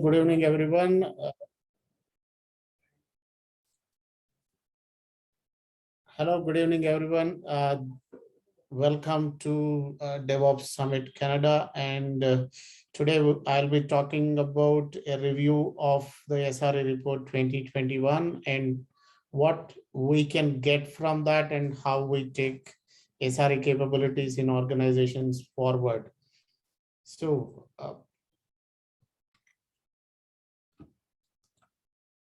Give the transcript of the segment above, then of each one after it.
Good evening, everyone. Hello, good evening, everyone. Welcome to DevOps Summit Canada. And today I'll be talking about a review of the SRE report 2021 and what we can get from that and how we take SRE capabilities in organizations forward. So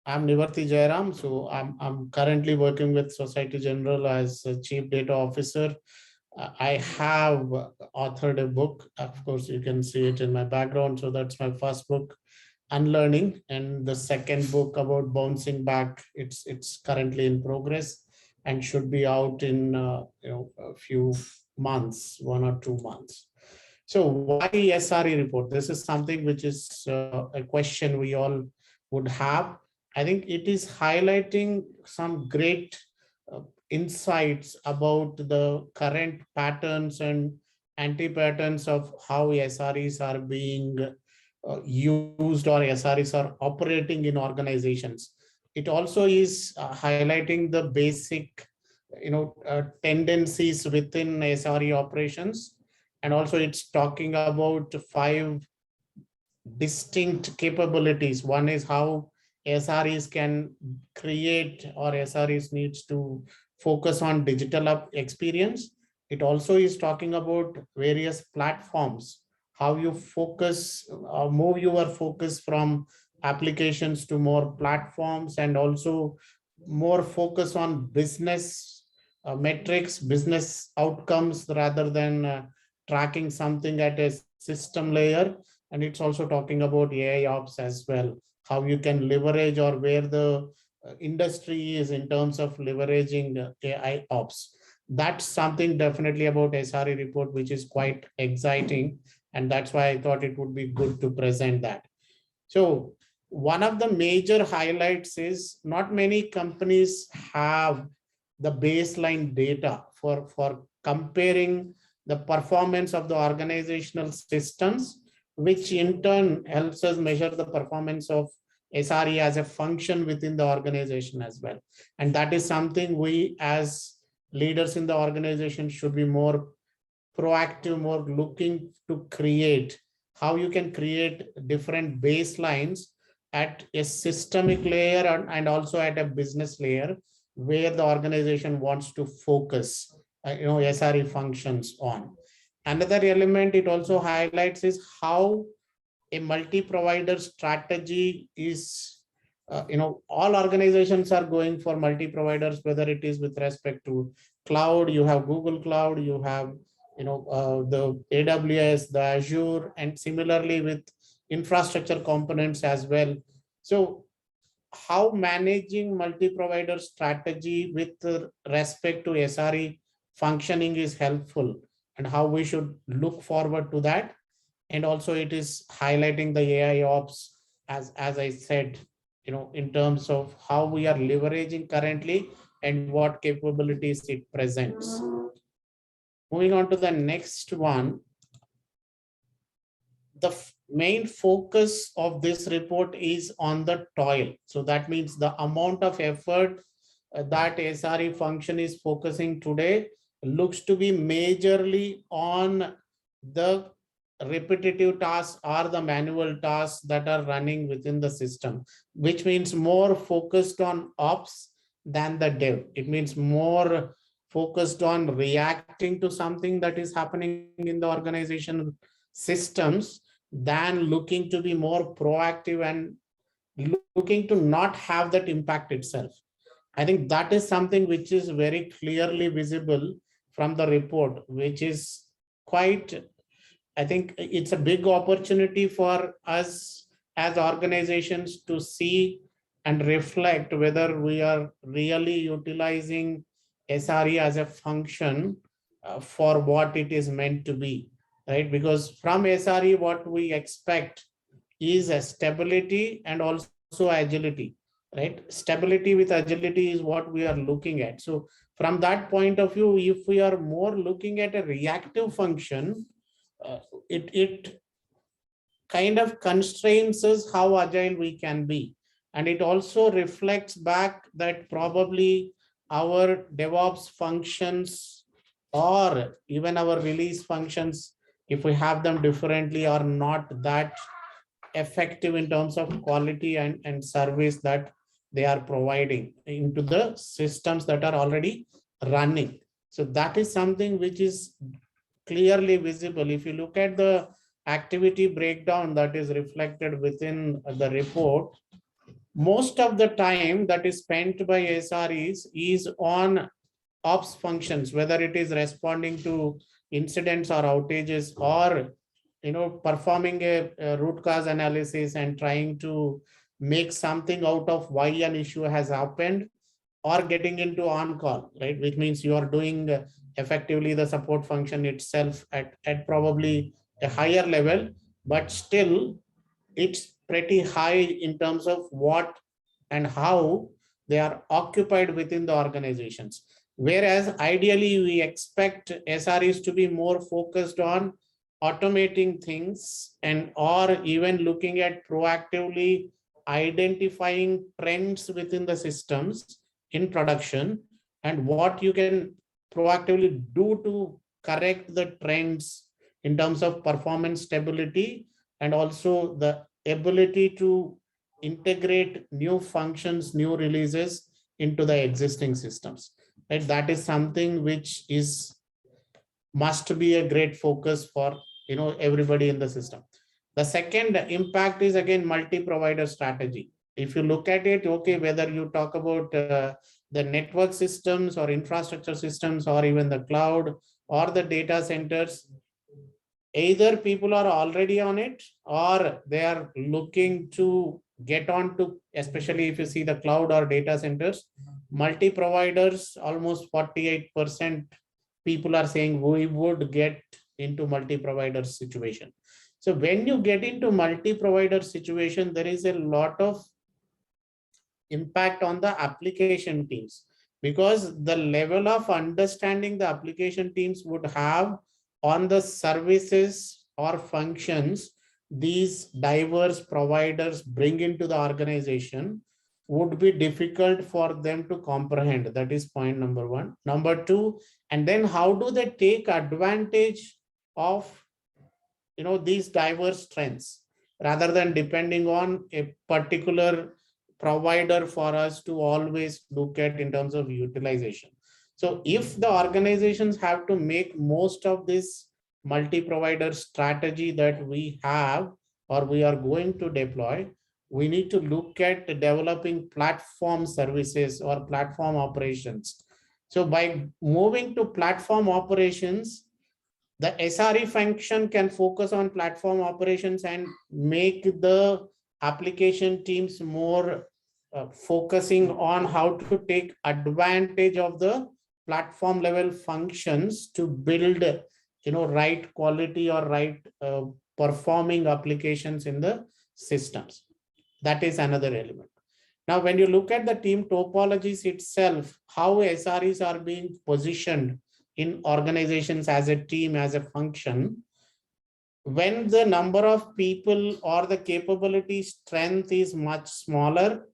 I'm Nivarthi Jairam. So I'm currently working with Society General as a Chief Data Officer. I have authored a book. Of course, you can see it in my background. So that's my first book, Unlearning, and the second book about bouncing back. It's currently in progress and should be out in a few months, 1 or 2 months. So why SRE report? This is something which is a question we all would have. I think it is highlighting some great insights about the current patterns and anti-patterns of how SREs are being used or SREs are operating in organizations. It also is highlighting the basic, tendencies within SRE operations. And also it's talking about 5 distinct capabilities. One is how SREs can create or SREs needs to focus on digital experience. It also is talking about various platforms, how you focus or move your focus from applications to more platforms, and also more focus on business metrics, business outcomes rather than tracking something at a system layer. And it's also talking about AI ops as well, how you can leverage or where the industry is in terms of leveraging AI ops. That's something definitely about SRE report, which is quite exciting. And that's why I thought it would be good to present that. So one of the major highlights is not many companies have the baseline data for comparing the performance of the organizational systems, which in turn helps us measure the performance of SRE as a function within the organization as well. And that is something we as leaders in the organization should be more proactive, more looking to create, how you can create different baselines at a systemic layer and also at a business layer where the organization wants to focus SRE functions on. Another element it also highlights is how a multi-provider strategy is, all organizations are going for multi-providers, whether it is with respect to cloud, you have Google Cloud, you have, the AWS, the Azure, and similarly with infrastructure components as well. So how managing multi-provider strategy with respect to SRE functioning is helpful and how we should look forward to that. And also it is highlighting the AI ops as I said, in terms of how we are leveraging currently and what capabilities it presents. Moving on to the next one, the main focus of this report is on the toil. So that means the amount of effort that SRE function is focusing today looks to be majorly on the repetitive tasks or the manual tasks that are running within the system, which means more focused on ops than the dev. It means more focused on reacting to something that is happening in the organization systems than looking to be more proactive and looking to not have that impact itself. I think that is something which is very clearly visible from the report, which is quite, I think it's a big opportunity for us as organizations to see and reflect whether we are really utilizing SRE as a function for what it is meant to be, right? Because from SRE, what we expect is a stability and also agility, right? Stability with agility is what we are looking at. So from that point of view, if we are more looking at a reactive function, it kind of constrains us how agile we can be. And it also reflects back that probably our DevOps functions or even our release functions, if we have them differently, are not that effective in terms of quality and service that they are providing into the systems that are already running. So that is something which is clearly visible. If you look at the activity breakdown that is reflected within the report, most of the time that is spent by SREs is on ops functions, whether it is responding to incidents or outages, or performing a root cause analysis and trying to make something out of why an issue has happened, or getting into on call, right, which means you are doing effectively the support function itself at probably a higher level, but still it's pretty high in terms of what and how they are occupied within the organizations. Whereas ideally we expect SREs to be more focused on automating things, and or even looking at proactively identifying trends within the systems in production, and what you can proactively do to correct the trends in terms of performance stability, and also the ability to integrate new functions, new releases into the existing systems. Right? That is something which is must be a great focus for everybody in the system. The second impact is again multi-provider strategy. If you look at it, okay, whether you talk about the network systems or infrastructure systems or even the cloud or the data centers, either people are already on it or they are looking to get on to, especially if you see the cloud or data centers, multi-providers, almost 48% people are saying we would get into multi-provider situation. So when you get into multi-provider situation, there is a lot of impact on the application teams, because the level of understanding the application teams would have on the services or functions these diverse providers bring into the organization would be difficult for them to comprehend. That is point number one. Number two, and then how do they take advantage of these diverse trends, rather than depending on a particular provider for us to always look at in terms of utilization. So if the organizations have to make most of this multi-provider strategy that we have or we are going to deploy, we need to look at developing platform services or platform operations. So by moving to platform operations, the SRE function can focus on platform operations and make the application teams more focusing on how to take advantage of the platform level functions to build right quality or right performing applications in the systems. That is another element. Now when you look at the team topologies itself, how SREs are being positioned in organizations as a team, as a function, when the number of people or the capability strength is much smaller,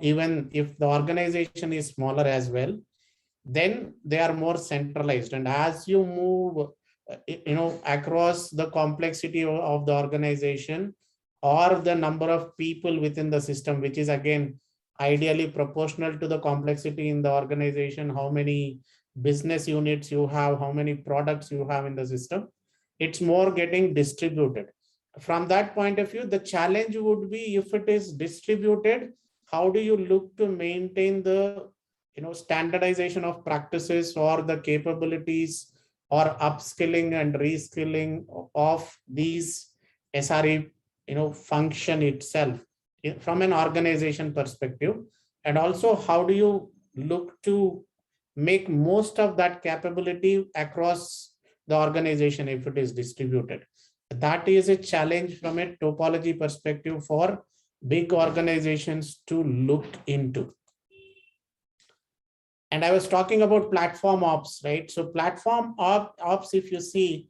even if the organization is smaller as well, then they are more centralized. And as you move across the complexity of the organization or the number of people within the system, which is again ideally proportional to the complexity in the organization, how many business units you have, how many products you have in the system, it's more getting distributed. From that point of view, the challenge would be, if it is distributed, how do you look to maintain the standardization of practices or the capabilities or upskilling and reskilling of these SRE function itself from an organization perspective? And also, how do you look to make most of that capability across the organization if it is distributed? That is a challenge from a topology perspective for big organizations to look into. And I was talking about platform ops, right? So platform ops, if you see,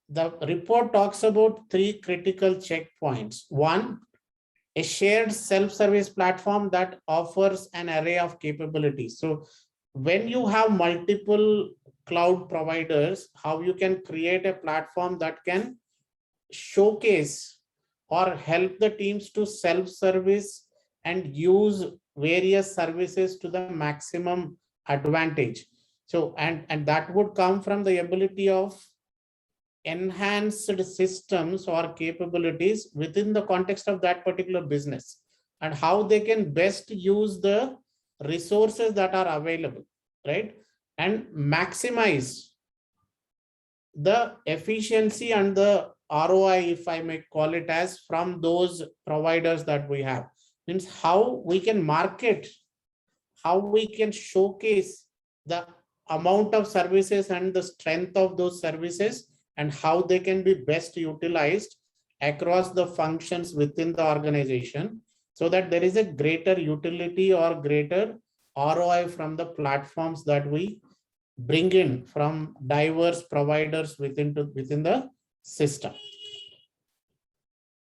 the report talks about three critical checkpoints. One, a shared self-service platform that offers an array of capabilities. So when you have multiple cloud providers, how you can create a platform that can showcase or help the teams to self-service and use various services to the maximum advantage. So, and that would come from the ability of enhanced systems or capabilities within the context of that particular business, and how they can best use the resources that are available, right? And maximize the efficiency and the ROI, if I may call it as, from those providers that we have. Means how we can market, how we can showcase the amount of services and the strength of those services, and how they can be best utilized across the functions within the organization, so that there is a greater utility or greater ROI from the platforms that we bring in from diverse providers within the system.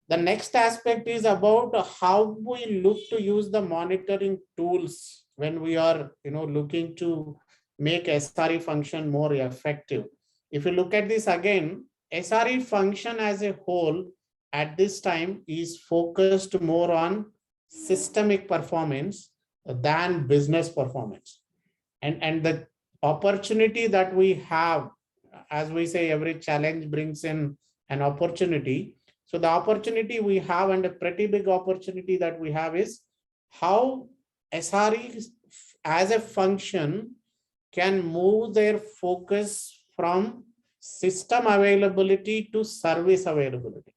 The next aspect is about how we look to use the monitoring tools when we are, looking to make SRE function more effective. If you look at this again, SRE function as a whole at this time is focused more on systemic performance than business performance. And the opportunity that we have, as we say, every challenge brings in an opportunity. So the opportunity we have, and a pretty big opportunity that we have, is how SRE as a function can move their focus from system availability to service availability.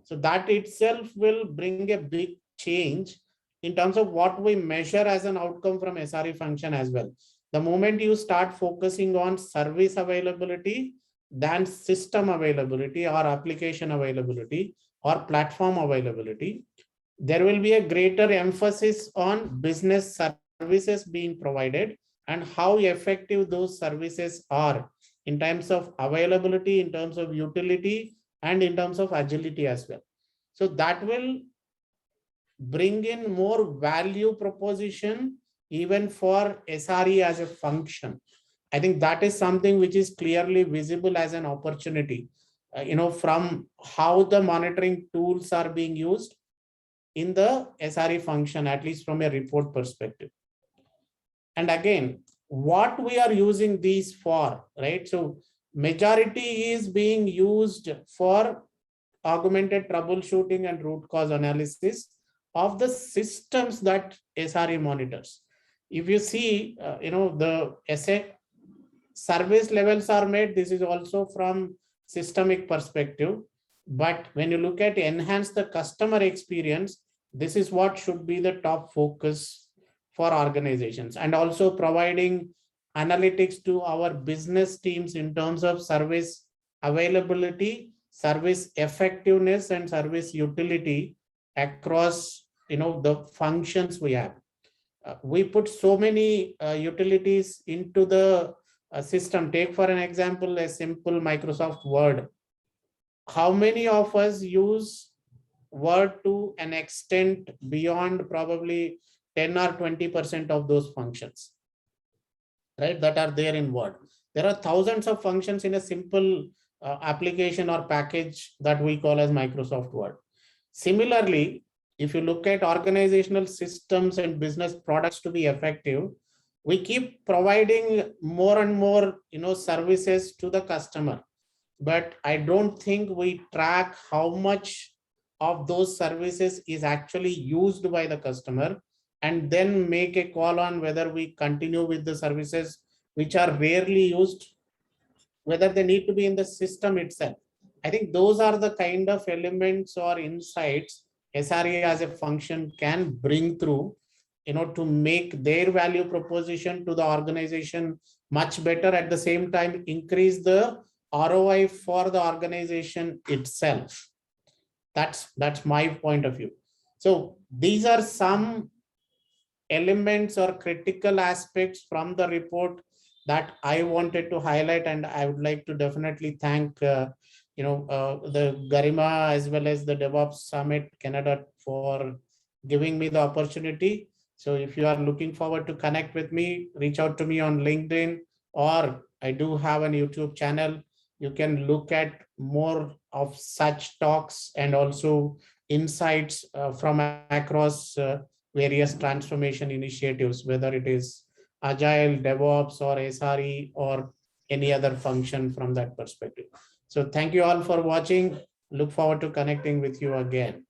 So that itself will bring a big change in terms of what we measure as an outcome from SRE function as well. The moment you start focusing on service availability than system availability or application availability or platform availability, there will be a greater emphasis on business services being provided and how effective those services are in terms of availability, in terms of utility, and in terms of agility as well. So that will bring in more value proposition even for SRE as a function. I think that is something which is clearly visible as an opportunity, from how the monitoring tools are being used in the SRE function, at least from a report perspective. And again, what we are using these for, right? So majority is being used for augmented troubleshooting and root cause analysis of the systems that SRE monitors. If you see, the service levels are made, this is also from systemic perspective. But when you look at enhance the customer experience, this is what should be the top focus for organizations, and also providing analytics to our business teams in terms of service availability, service effectiveness, and service utility across the functions we have. We put so many utilities into the system. Take for an example a simple Microsoft Word. How many of us use Word to an extent beyond probably 10 or 20% of those functions, right, that are there in Word? There are thousands of functions in a simple application or package that we call as Microsoft Word. Similarly, if you look at organizational systems and business products to be effective, we keep providing more and more services to the customer, but I don't think we track how much of those services is actually used by the customer, and then make a call on whether we continue with the services which are rarely used, whether they need to be in the system itself. I think those are the kind of elements or insights SRE as a function can bring through, to make their value proposition to the organization much better, at the same time increase the ROI for the organization itself. That's my point of view. So these are some elements or critical aspects from the report that I wanted to highlight, and I would like to definitely thank the Garima as well as the DevOps Summit Canada for giving me the opportunity. So if you are looking forward to connect with me, reach out to me on LinkedIn, or I do have an YouTube channel. You can look at more of such talks and also insights from across various transformation initiatives, whether it is Agile, DevOps, or SRE, or any other function from that perspective. So thank you all for watching. Look forward to connecting with you again.